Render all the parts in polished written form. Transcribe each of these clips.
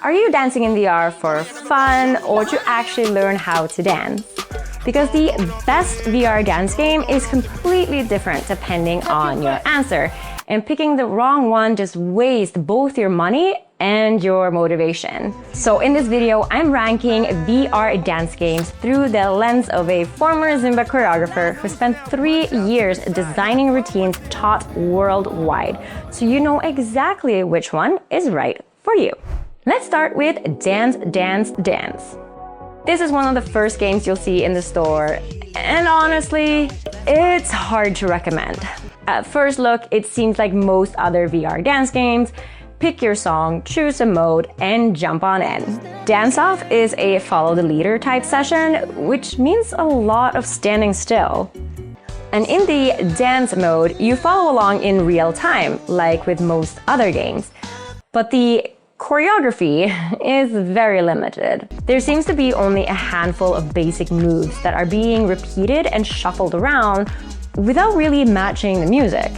Are you dancing in VR for fun or to actually learn how to dance? Because the best VR dance game is completely different depending on your answer, and picking the wrong one just wastes both your money and your motivation. So in this video, I'm ranking VR dance games through the lens of a former Zumba choreographer who spent 3 years designing routines taught worldwide, so you know exactly which one is right for you. Let's start with Dance, Dance, Dance. This is one of the first games you'll see in the store, and honestly, it's hard to recommend. At first look, it seems like most other VR dance games. Pick your song, choose a mode, and jump on in. Dance Off is a follow the leader type session, which means a lot of standing still. And in the dance mode, you follow along in real time, like with most other games. But the choreography is very limited. There seems to be only a handful of basic moves that are being repeated and shuffled around without really matching the music.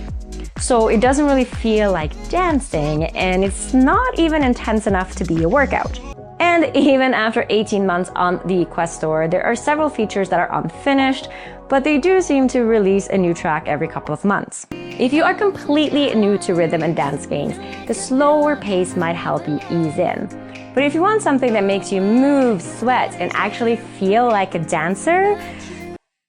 So it doesn't really feel like dancing, and it's not even intense enough to be a workout. And even after 18 months on the Quest Store, there are several features that are unfinished, but they do seem to release a new track every couple of months. If you are completely new to rhythm and dance games, the slower pace might help you ease in. But if you want something that makes you move, sweat, and actually feel like a dancer,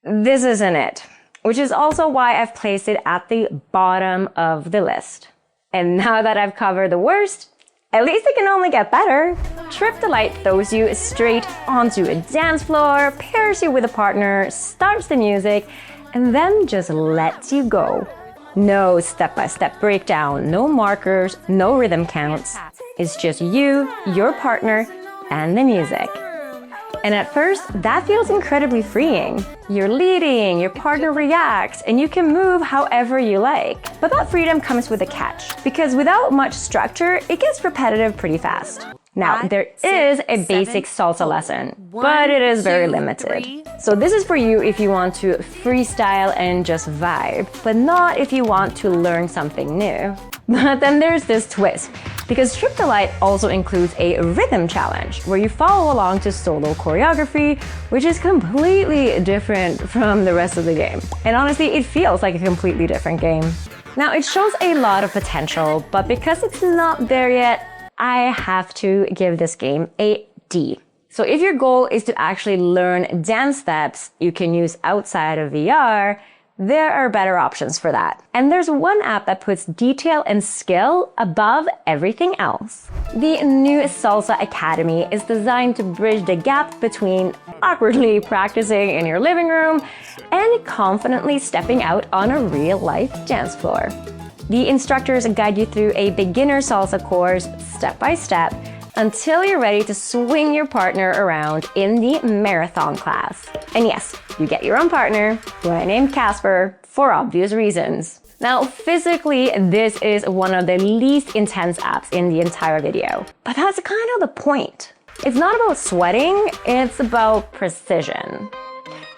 this isn't it. Which is also why I've placed it at the bottom of the list. And now that I've covered the worst, at least it can only get better. Trip Delight throws you straight onto a dance floor, pairs you with a partner, starts the music, and then just lets you go. No step-by-step breakdown, no markers, no rhythm counts. It's just you, your partner, and the music. And at first, that feels incredibly freeing. You're leading, your partner reacts, and you can move however you like. But that freedom comes with a catch, because without much structure, it gets repetitive pretty fast. Now, there is a basic salsa lesson, but it is very limited. So this is for you if you want to freestyle and just vibe, but not if you want to learn something new. But then there's this twist, because Trip Delight also includes a rhythm challenge, where you follow along to solo choreography, which is completely different from the rest of the game. And honestly, it feels like a completely different game. Now, it shows a lot of potential, but because it's not there yet, I have to give this game a D. So if your goal is to actually learn dance steps you can use outside of VR, there are better options for that. And there's one app that puts detail and skill above everything else. The new Salsa Academy is designed to bridge the gap between awkwardly practicing in your living room and confidently stepping out on a real-life dance floor. The instructors guide you through a beginner salsa course step by step until you're ready to swing your partner around in the marathon class. And yes, you get your own partner, who I named Casper for obvious reasons. Now, physically, this is one of the least intense apps in the entire video. But that's kind of the point. It's not about sweating, it's about precision.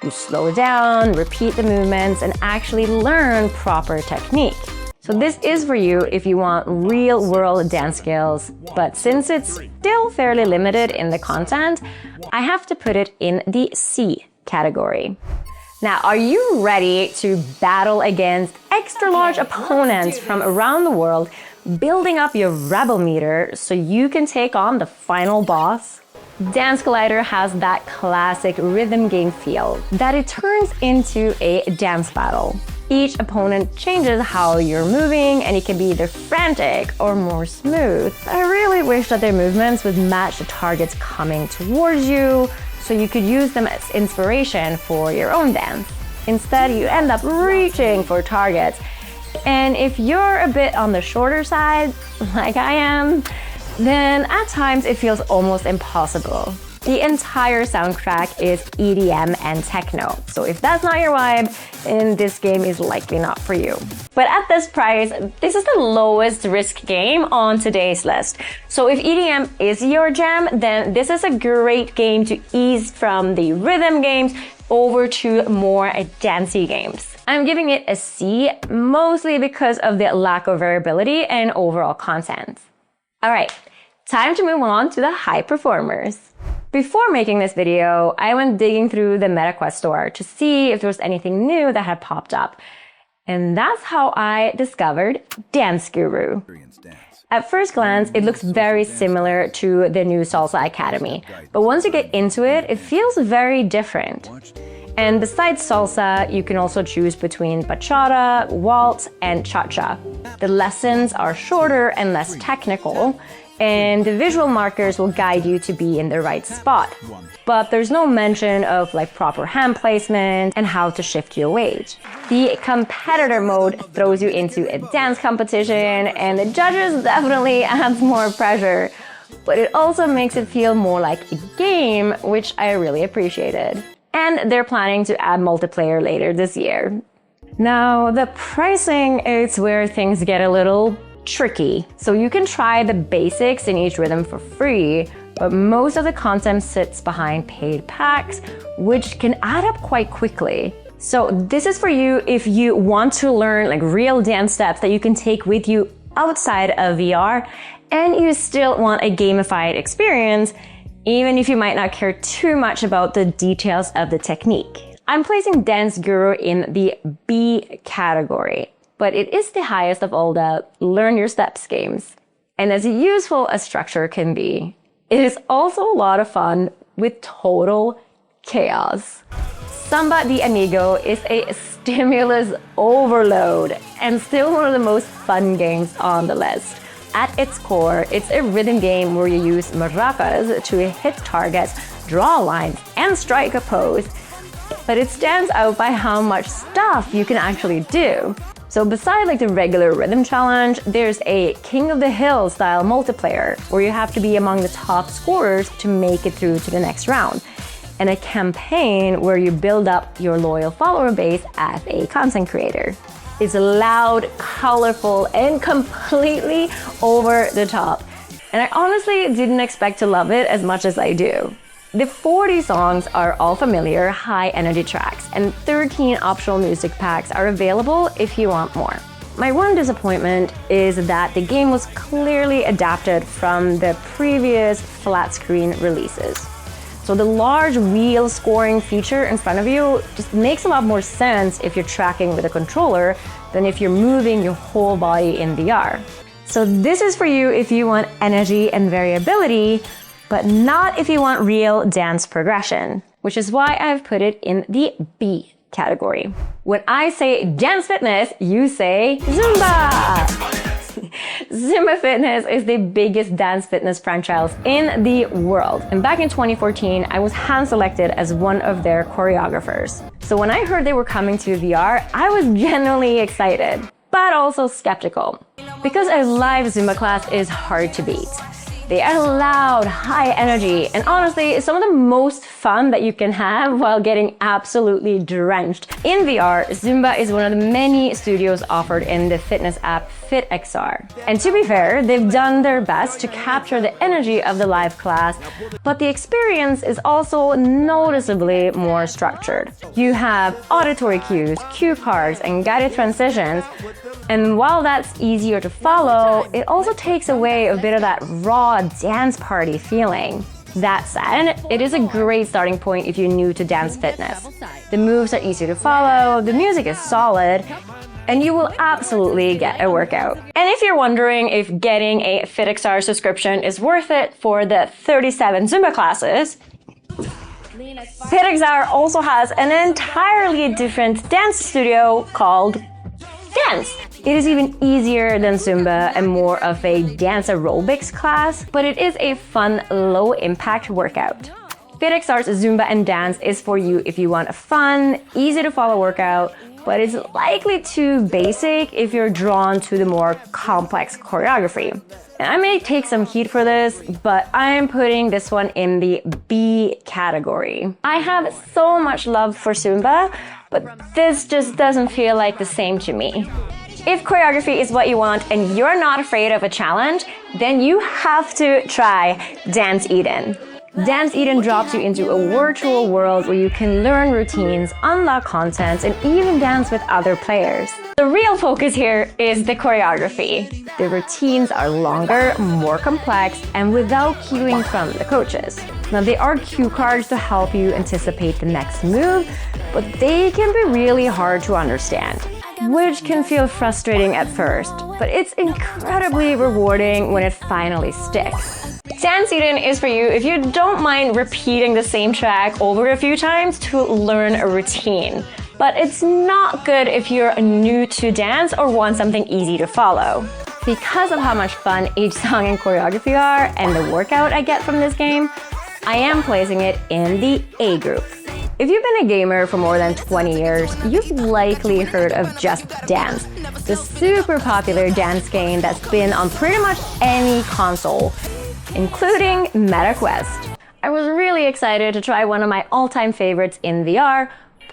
You slow down, repeat the movements, and actually learn proper technique. So this is for you if you want real-world dance skills, but since it's still fairly limited in the content, I have to put it in the C category. Now, are you ready to battle against extra-large opponents from around the world, building up your rebel meter so you can take on the final boss? Dance Collider has that classic rhythm game feel that it turns into a dance battle. Each opponent changes how you're moving, and it can be either frantic or more smooth. I really wish that their movements would match the targets coming towards you, so you could use them as inspiration for your own dance. Instead, you end up reaching for targets. And if you're a bit on the shorter side, like I am, then at times it feels almost impossible. The entire soundtrack is EDM and techno, so if that's not your vibe, then this game is likely not for you. But at this price, this is the lowest risk game on today's list. So if EDM is your jam, then this is a great game to ease from the rhythm games over to more dancey games. I'm giving it a C, mostly because of the lack of variability and overall content. All right. Time to move on to the high performers. Before making this video, I went digging through the MetaQuest store to see if there was anything new that had popped up. And that's how I discovered Dance Guru. At first glance, it looks very similar to the new Salsa Academy, but once you get into it, it feels very different. And besides salsa, you can also choose between bachata, waltz, and cha-cha. The lessons are shorter and less technical, and the visual markers will guide you to be in the right spot. But there's no mention of proper hand placement and how to shift your weight. The competitor mode throws you into a dance competition, and the judges definitely adds more pressure. But it also makes it feel more like a game, which I really appreciated. And they're planning to add multiplayer later this year. Now, the pricing is where things get a little tricky. So you can try the basics in each rhythm for free, but most of the content sits behind paid packs, which can add up quite quickly. So this is for you if you want to learn real dance steps that you can take with you outside of VR, and you still want a gamified experience, even if you might not care too much about the details of the technique. I'm placing Dance Guru in the B category, but it is the highest of all the Learn Your Steps games. And as useful as structure can be, it is also a lot of fun with total chaos. Samba de Amigo is a stimulus overload and still one of the most fun games on the list. At its core, it's a rhythm game where you use maracas to hit targets, draw lines, and strike a pose. But it stands out by how much stuff you can actually do. So beside the regular rhythm challenge, there's a King of the Hill style multiplayer where you have to be among the top scorers to make it through to the next round. And a campaign where you build up your loyal follower base as a content creator. It's loud, colorful, and completely over the top. And I honestly didn't expect to love it as much as I do. The 40 songs are all familiar, high-energy tracks, and 13 optional music packs are available if you want more. My one disappointment is that the game was clearly adapted from the previous flat-screen releases. So the large wheel scoring feature in front of you just makes a lot more sense if you're tracking with a controller than if you're moving your whole body in VR. So this is for you if you want energy and variability, but not if you want real dance progression, which is why I've put it in the B category. When I say dance fitness, you say Zumba! Zumba Fitness is the biggest dance fitness franchise in the world. And back in 2014, I was hand-selected as one of their choreographers. So when I heard they were coming to VR, I was genuinely excited, but also skeptical. Because a live Zumba class is hard to beat. They are loud, high energy, and honestly, some of the most fun that you can have while getting absolutely drenched. In VR, Zumba is one of the many studios offered in the fitness app FitXR. And to be fair, they've done their best to capture the energy of the live class, but the experience is also noticeably more structured. You have auditory cues, cue cards, and guided transitions. And while that's easier to follow, it also takes away a bit of that raw dance party feeling. That said, it is a great starting point if you're new to dance fitness. The moves are easy to follow, the music is solid, and you will absolutely get a workout. And if you're wondering if getting a FitXR subscription is worth it for the 37 Zumba classes, FitXR also has an entirely different dance studio called Dance. It is even easier than Zumba and more of a dance aerobics class, but it is a fun, low-impact workout. FitXR's Zumba and Dance is for you if you want a fun, easy-to-follow workout, but it's likely too basic if you're drawn to the more complex choreography. And I may take some heat for this, but I'm putting this one in the B category. I have so much love for Zumba, but this just doesn't feel like the same to me. If choreography is what you want and you're not afraid of a challenge, then you have to try Dance Eden. Dance Eden drops you into a virtual world where you can learn routines, unlock content, and even dance with other players. The real focus here is the choreography. The routines are longer, more complex, and without cueing from the coaches. Now, there are cue cards to help you anticipate the next move, but they can be really hard to understand, which can feel frustrating at first, but it's incredibly rewarding when it finally sticks. Dance Eden is for you if you don't mind repeating the same track over a few times to learn a routine. But it's not good if you're new to dance or want something easy to follow. Because of how much fun each song and choreography are and the workout I get from this game, I am placing it in the A group. If you've been a gamer for more than 20 years, you've likely heard of Just Dance, the super popular dance game that's been on pretty much any console, including MetaQuest. I was really excited to try one of my all-time favorites in VR.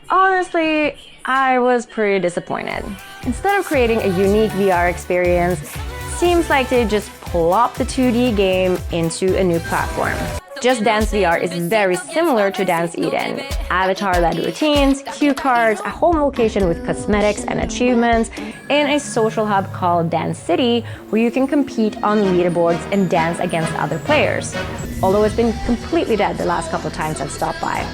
Honestly, I was pretty disappointed. Instead of creating a unique VR experience, it seems like they just plop the 2D game into a new platform. Just Dance VR is very similar to Dance Eden. Avatar-led routines, cue cards, a home location with cosmetics and achievements, and a social hub called Dance City where you can compete on leaderboards and dance against other players. Although it's been completely dead the last couple of times I've stopped by.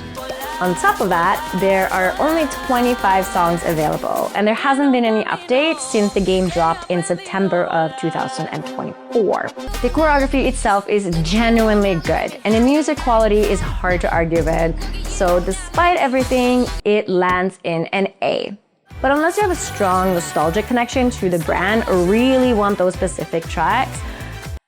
On top of that, there are only 25 songs available, and there hasn't been any update since the game dropped in September of 2024. The choreography itself is genuinely good, and the music quality is hard to argue with, so despite everything, it lands in an A. But unless you have a strong nostalgic connection to the brand or really want those specific tracks,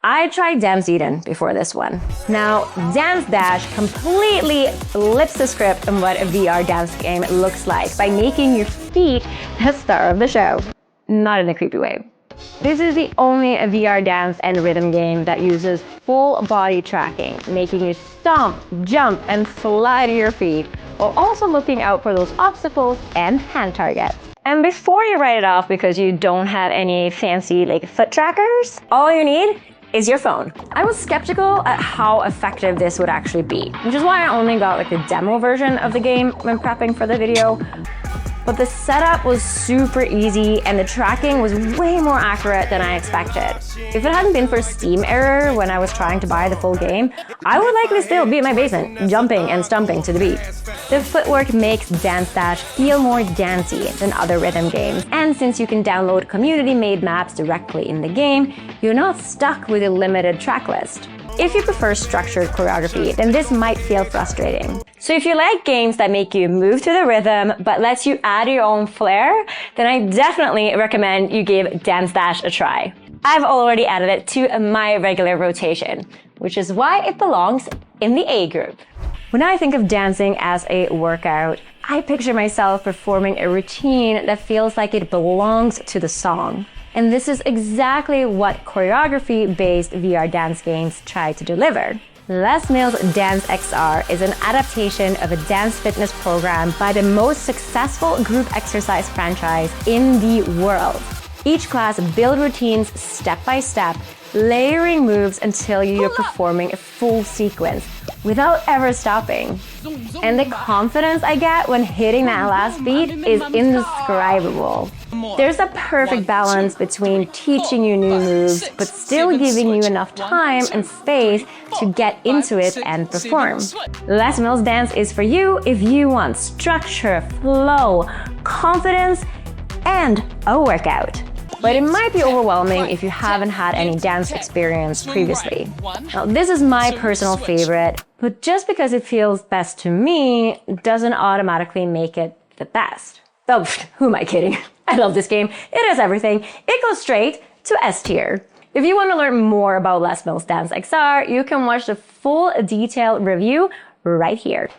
I tried Dance Eden before this one. Now, Dance Dash completely flips the script on what a VR dance game looks like by making your feet the star of the show. Not in a creepy way. This is the only VR dance and rhythm game that uses full body tracking, making you stomp, jump, and slide your feet, while also looking out for those obstacles and hand targets. And before you write it off because you don't have any fancy foot trackers, all you need is your phone. I was skeptical at how effective this would actually be, which is why I only got the demo version of the game when prepping for the video. But the setup was super easy and the tracking was way more accurate than I expected. If it hadn't been for Steam error when I was trying to buy the full game, I would likely still be in my basement, jumping and stomping to the beat. The footwork makes Dance Dash feel more dancey than other rhythm games, and since you can download community-made maps directly in the game, you're not stuck with a limited track list. If you prefer structured choreography, then this might feel frustrating. So if you like games that make you move to the rhythm but lets you add your own flair, then I definitely recommend you give Dance Dash a try. I've already added it to my regular rotation, which is why it belongs in the A group. When I think of dancing as a workout, I picture myself performing a routine that feels like it belongs to the song. And this is exactly what choreography-based VR dance games try to deliver. Les Mills DanceXR is an adaptation of a dance fitness program by the most successful group exercise franchise in the world. Each class builds routines step by step, layering moves until you're performing a full sequence without ever stopping. And the confidence I get when hitting that last beat is indescribable. There's a perfect balance between teaching you new moves, but still giving you enough time and space to get into it and perform. Les Mills Dance is for you if you want structure, flow, confidence, and a workout. But it might be overwhelming if you haven't had any dance experience previously. Now, this is my personal favorite, but just because it feels best to me doesn't automatically make it the best. Oh, who am I kidding? I love this game. It has everything. It goes straight to S tier. If you want to learn more about Les Mills DanceXR, you can watch the full detailed review right here.